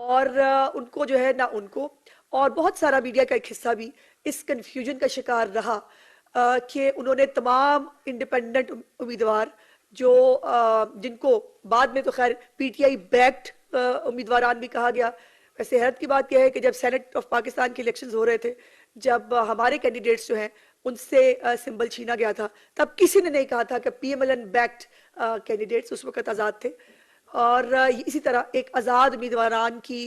और उनको जो है ना, उनको और बहुत सारा मीडिया का एक हिस्सा भी इस कंफ्यूजन का शिकार रहा कि उन्होंने तमाम इंडिपेंडेंट उम्मीदवार जो जिनको बाद में तो खैर पीटीआई बैक्ड उम्मीदवारान भी कहा गया। वैसे हैरत की बात यह है कि जब सेनेट ऑफ पाकिस्तान के इलेक्शंस हो रहे थे, जब हमारे कैंडिडेट्स जो हैं उनसे सिंबल छीना गया था, तब किसी ने नहीं कहा था कि पीएमएलएन बैक्ड कैंडिडेट्स उस वक्त आज़ाद थे। और इसी तरह एक आज़ाद उम्मीदवारान की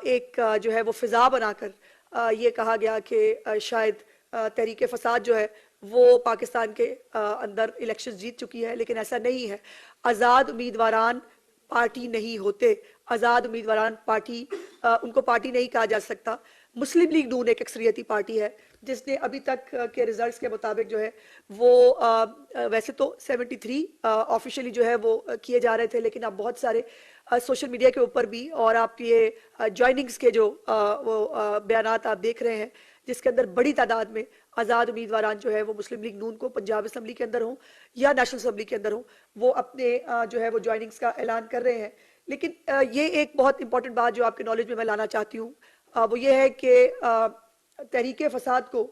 एक जो है वो फिजा बनाकर ये कहा गया कि शायद तहरीक फसाद जो है वो पाकिस्तान के अंदर इलेक्शन जीत चुकी है, लेकिन ऐसा नहीं है। आज़ाद उम्मीदवारान पार्टी नहीं होते, आज़ाद उम्मीदवारान पार्टी उनको पार्टी नहीं कहा जा सकता। मुस्लिम लीग नून एक अक्सरियती पार्टी है जिसने अभी तक के रिजल्ट्स के मुताबिक जो है वो वैसे तो 73 ऑफिशियली जो है वो किए जा रहे थे, लेकिन अब बहुत सारे सोशल मीडिया के ऊपर भी और आप ये ज्वाइनिंग्स के जो वो बयानात आप देख रहे हैं, जिसके अंदर बड़ी तादाद में आज़ाद उम्मीदवारान जो है वो मुस्लिम लीग नून को पंजाब असम्बली के अंदर हो या नेशनल असम्बली के अंदर हो, वो अपने जो है वो ज्वाइनिंग्स का ऐलान कर रहे हैं। लेकिन ये एक बहुत इंपॉर्टेंट बात जो आपके नॉलेज में मैं लाना चाहती हूँ वो ये है कि तहरीके फसाद को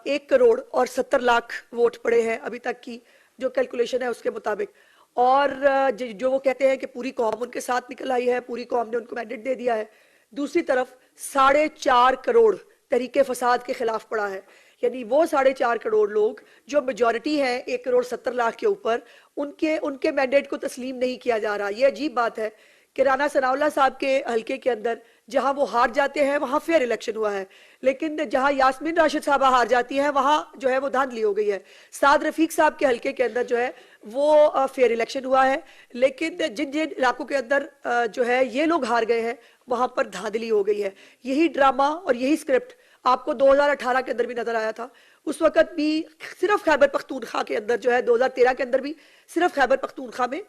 1 करोड़ और 70 लाख वोट पड़े हैं अभी तक की जो कैलकुलेशन है उसके मुताबिक। और जो वो कहते हैं कि पूरी कौम उनके साथ निकल आई है, पूरी कौम ने उनको मैंडेट दे दिया है। दूसरी तरफ 4.5 करोड़ तहरीके फसाद के खिलाफ पड़ा है, यानी वो 4.5 करोड़ लोग जो मेजॉरिटी है 1 करोड़ 70 लाख के ऊपर, उनके मैंडेट को तस्लीम नहीं किया जा रहा। ये अजीब बात है कि राना सनाउल्लाह साहब के हल्के के अंदर जहां वो हार जाते हैं वहां फेयर इलेक्शन हुआ है, लेकिन जहां यास्मीन राशिद साहबा हार जाती हैं वहां जो है वो धांधली हो गई है। साद रफीक साहब के हल्के के अंदर जो है वो फेयर इलेक्शन हुआ है, लेकिन जिन जिन इलाकों के अंदर जो है ये लोग हार गए हैं वहां पर धांधली हो गई है। यही ड्रामा और यही स्क्रिप्ट आपको 2018 के अंदर भी नजर आया था। उस वक्त भी सिर्फ खैबर पख्तूनख्वा के अंदर जो है 2013 के अंदर भी सिर्फ खैबर पख्तूनख्वा में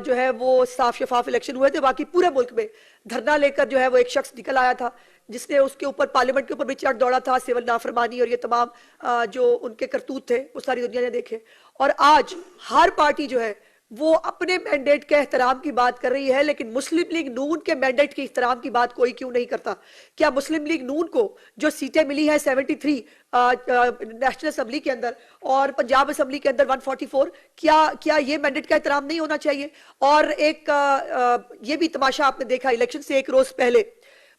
जो है वो साफ शफाफ इलेक्शन हुए थे। बाकी पूरे मुल्क में धरना लेकर जो है वो एक शख्स निकल आया था जिसने उसके ऊपर पार्लियामेंट के ऊपर भी चढ़ दौड़ा था, सिविल नाफरमानी और ये तमाम जो उनके करतूत थे वो सारी दुनिया ने देखे। और आज हर पार्टी जो है वो अपने मैंडेट के एहतराम की बात कर रही है, लेकिन मुस्लिम लीग नून के मैंडेट के एहतराम की बात कोई क्यों नहीं करता? क्या मुस्लिम लीग नून को जो सीटें मिली हैं 73 नेशनल असम्बली के अंदर और पंजाब असम्बली के अंदर 144, क्या ये मैंडेट का एहतराम नहीं होना चाहिए? और एक ये भी तमाशा आपने देखा, इलेक्शन से एक रोज पहले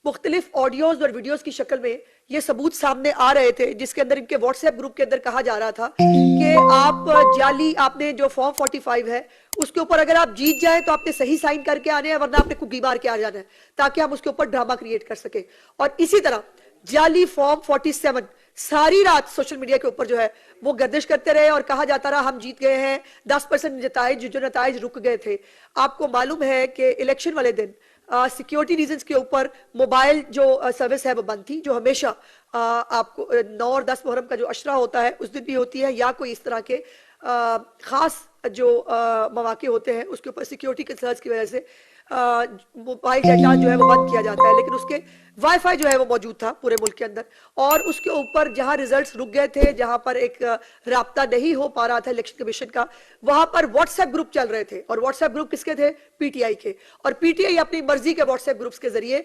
मुख्तलिफ ऑडियोज और वीडियोज की शक्ल में ये सबूत सामने आ रहे थे, जिसके अंदर इनके व्हाट्सएप ग्रुप के अंदर कहा जा रहा था कि आप जाली आपने जो फॉर्म 45 है उसके ऊपर अगर आप जीत जाए तो आपने सही साइन करके आने हैं, वरना आपने कुकी मार के आ जाना है, ताकि हम उसके ऊपर ड्रामा क्रिएट कर सके। और इसी तरह जाली फॉर्म 47 सारी रात सोशल मीडिया के ऊपर जो है वो गर्दिश करते रहे और कहा जाता रहा हम जीत गए हैं। 10% नताइज जो नताइज रुक गए थे। आपको मालूम है कि इलेक्शन वाले दिन सिक्योरिटी रीजंस के ऊपर मोबाइल जो सर्विस है वो बंद थी, जो हमेशा आपको 9 और 10 मुहर्रम का जो अशरा होता है उस दिन भी होती है, या कोई इस तरह के खास जो मौके होते हैं उसके ऊपर सिक्योरिटी कंसर्न्स की वजह से मोबाइल डाटा जो है वो बंद किया जाता है। लेकिन उसके वाईफाई जो है वो मौजूद था पूरे मुल्क के अंदर, और उसके ऊपर जहां रिजल्ट्स रुक गए थे, जहां पर एक राब्ता नहीं हो पा रहा था इलेक्शन कमीशन का, वहां पर व्हाट्सएप ग्रुप चल रहे थे। और व्हाट्सएप ग्रुप किसके थे? पीटीआई के। और पीटीआई अपनी मर्जी के व्हाट्सएप ग्रुप्स के जरिए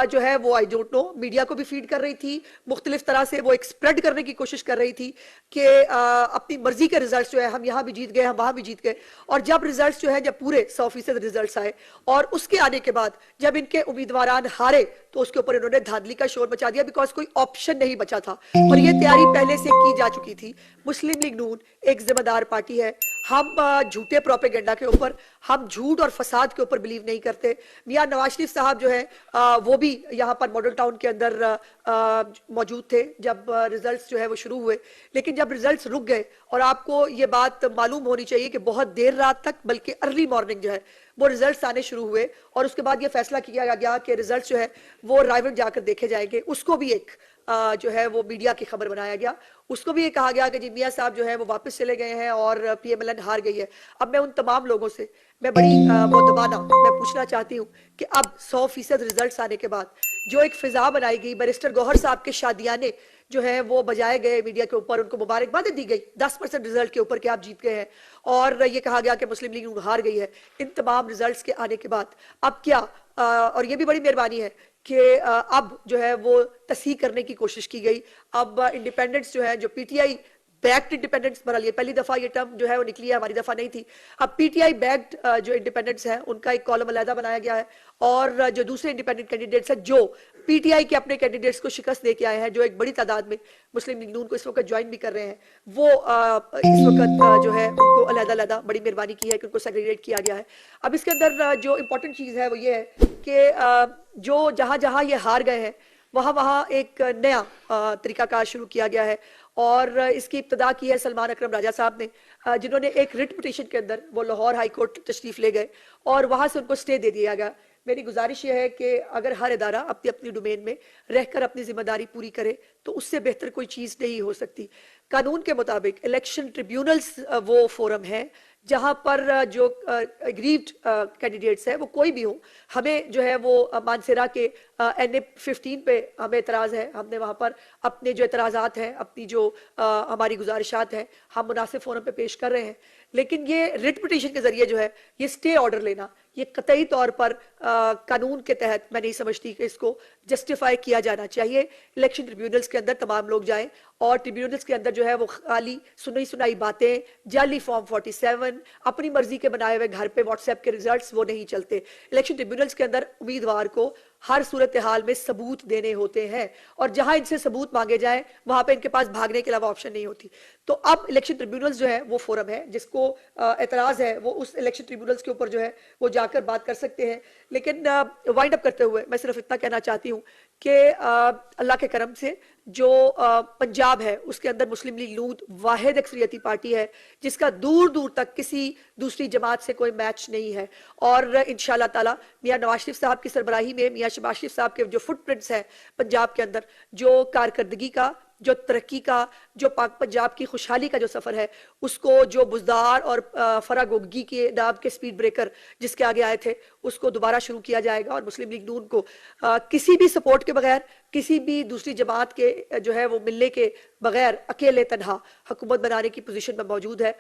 जो है वो आई डोंट नो मीडिया को भी फीड कर रही थी, मुख्तलिफ तरह से वो एक स्प्रेड करने की कोशिश कर रही थी कि अपनी मर्जी के रिजल्ट जो है हम यहाँ भी जीत गए, हम वहां भी जीत गए। और जब रिजल्ट जो है जब पूरे 100% रिजल्ट आए और उसके आने के बाद जब इनके उम्मीदवारान हारे तो उसके ऊपर इन्होंने धांधली का शोर मचा दिया, बिकॉज कोई ऑप्शन नहीं बचा था और ये तैयारी पहले से की जा चुकी थी। मुस्लिम लीग नून एक जिम्मेदार पार्टी है। हम झूठे प्रोपेगेंडा के ऊपर, हम झूठ और फसाद के ऊपर बिलीव नहीं करते। मियां नवाज शरीफ साहब जो है वो भी यहाँ पर मॉडल टाउन के अंदर मौजूद थे जब रिजल्ट्स जो है वो शुरू हुए, लेकिन जब रिजल्ट्स रुक गए, और आपको ये बात मालूम होनी चाहिए कि बहुत देर रात तक बल्कि अर्ली मॉर्निंग जो है वो रिजल्ट्स आने शुरू हुए, और उसके बाद ये फैसला किया गया कि रिजल्ट्स जो है वो राइवल जाकर देखे जाएंगे। उसको भी एक जो है वो मीडिया की खबर बनाया गया, उसको भी ये कहा गया कि जी मियां साहब जो है वो वापस चले गए हैं और पीएमएलएन हार गई है। अब मैं उन तमाम लोगों से मैं बड़ी मुद्दबाना मैं पूछना चाहती हूँ कि अब 100% रिजल्ट्स आने के बाद जो एक फिजा बनाई गई, बैरिस्टर गौहर साहब के शादियाने जो है वो बजाए गए मीडिया के ऊपर, उनको मुबारकबाद दी गई 10% रिजल्ट के ऊपर कि आप जीत गए हैं, और ये कहा गया कि मुस्लिम लीग हार गई है। इन तमाम रिजल्ट्स के आने के बाद अब क्या और ये भी बड़ी मेहरबानी है कि अब जो है वो तस्हीह करने की कोशिश की गई। अब इंडिपेंडेंस जो है, जो पीटीआई बैक्ड इंडिपेंडेंस, बहरहाल ये पहली दफा ये टर्म जो है वो निकली है, हमारी दफा नहीं थी। अब पीटीआई बैक्ड जो इंडिपेंडेंट्स है उनका एक कॉलम अलहदा बनाया गया है, और जो दूसरे इंडिपेंडेंट कैंडिडेट्स हैं जो पीटीआई के अपने कैंडिडेट्स को शिकस्त दे के आए हैं, जो एक बड़ी तादाद में मुस्लिम लीग नून को इस वक्त ज्वाइन भी कर रहे हैं, वो इस वक्त जो है उनको अलहदा अलहदा बड़ी मेहरबानी की है कि उनको सेग्रीगेट किया गया है। अब इसके अंदर जो इंपॉर्टेंट चीज़ है वो ये है कि जो जहाँ जहाँ ये हार गए हैं वहाँ वहाँ एक नया तरीकाकार शुरू किया गया है, और इसकी इब्तदा की है सलमान अकरम राजा साहब ने, जिन्होंने एक रिट पिटीशन के अंदर वो लाहौर हाई कोर्ट तशरीफ ले गए और वहाँ से उनको स्टे दे दिया गया। मेरी गुजारिश ये है कि अगर हर इदारा अपनी अपनी डोमेन में रहकर अपनी जिम्मेदारी पूरी करे तो उससे बेहतर कोई चीज़ नहीं हो सकती। कानून के मुताबिक इलेक्शन ट्रिब्यूनल्स वो फोरम है जहां पर जो एग्रीव्ड कैंडिडेट्स हैं वो कोई भी हो, हमें जो है वो मानसरा के NA 15 पे हमें एतराज़ है, हमने वहाँ पर अपने जो एतराज़ात हैं, अपनी जो हमारी गुजारिशात हैं, हम मुनासिब फोरम पे पेश कर रहे हैं। लेकिन ये रिट पिटीशन के जरिए जो है ये स्टे ऑर्डर लेना, ये कतई तौर पर कानून के तहत मैं नहीं समझती कि इसको जस्टिफाई किया जाना चाहिए। इलेक्शन ट्रिब्यूनल्स के अंदर तमाम लोग जाएं, और ट्रिब्यूनल्स के अंदर जो है वो खाली सुनी सुनाई बातें, जाली फॉर्म 47, अपनी मर्जी के बनाए हुए घर पे व्हाट्सएप के रिजल्ट्स वो नहीं चलते। इलेक्शन ट्रिब्यूनल्स के अंदर उम्मीदवार को हर सूरत हाल में सबूत देने होते हैं, और जहां इनसे सबूत मांगे जाए वहां पे इनके पास भागने के अलावा ऑप्शन नहीं होती। तो अब इलेक्शन ट्रिब्यूनल्स जो है वो फोरम है जिसको एतराज है वो उस इलेक्शन ट्रिब्यूनल्स के ऊपर जो है वो जाकर बात कर सकते हैं। लेकिन वाइंड अप करते हुए मैं सिर्फ इतना कहना चाहती हूँ कि अल्लाह के करम से जो पंजाब है उसके अंदर मुस्लिम लीग नून वाहिद अक्सरियती पार्टी है जिसका दूर दूर तक किसी दूसरी जमात से कोई मैच नहीं है, और इंशाअल्लाह ताला मियां नवाज शरीफ साहब की सरबराही में मियां शहबाज शरीफ साहब के जो फुटप्रिंट्स हैं पंजाब के अंदर, जो कारकर्दगी का, जो तरक्की का, जो पाक पंजाब की खुशहाली का जो सफर है, उसको जो बुजदार और फरागोगी के नाम के स्पीड ब्रेकर जिसके आगे आए थे उसको दोबारा शुरू किया जाएगा, और मुस्लिम लीग नून को किसी भी सपोर्ट के बगैर, किसी भी दूसरी जमात के जो है वो मिलने के बगैर अकेले तनहा हुकूमत बनाने की पोजीशन में मौजूद है।